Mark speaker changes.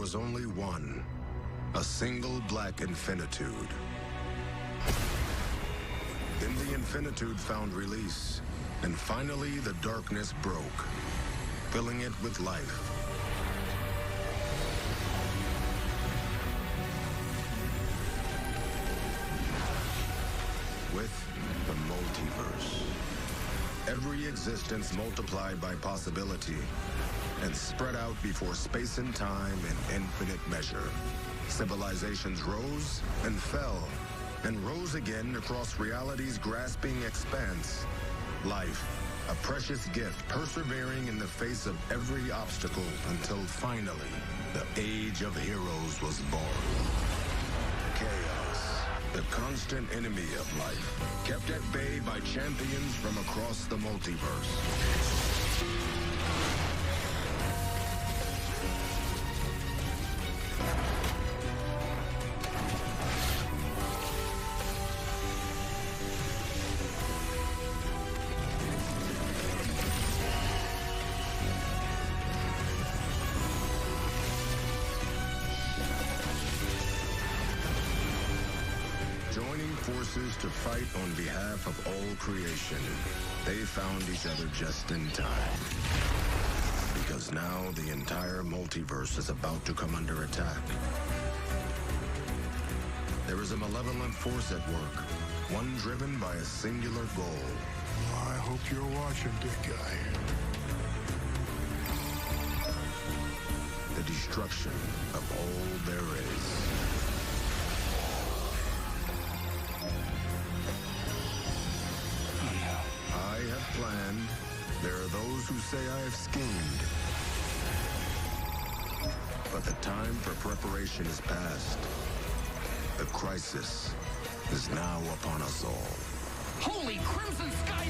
Speaker 1: was only one, a single black infinitude. Then the infinitude found release, and finally the darkness broke, filling it with life. With the multiverse. Every existence multiplied by possibility and spread out before space and time in infinite measure. Civilizations rose and fell and rose again across reality's grasping expanse. Life, a precious gift, persevering in the face of every obstacle until finally the age of heroes was born. Chaos, the constant enemy of life, kept at bay by champions from across the multiverse. Joining forces to fight on behalf of all creation, they found each other just in time. Because now the entire multiverse is about to come under attack. There is a malevolent force at work, one driven by a singular goal.
Speaker 2: I hope you're watching, big guy.
Speaker 1: The destruction of all there is. I have planned. There are those who say I have schemed. But the time for preparation is past. The crisis is now upon us all.
Speaker 3: Holy Crimson Sky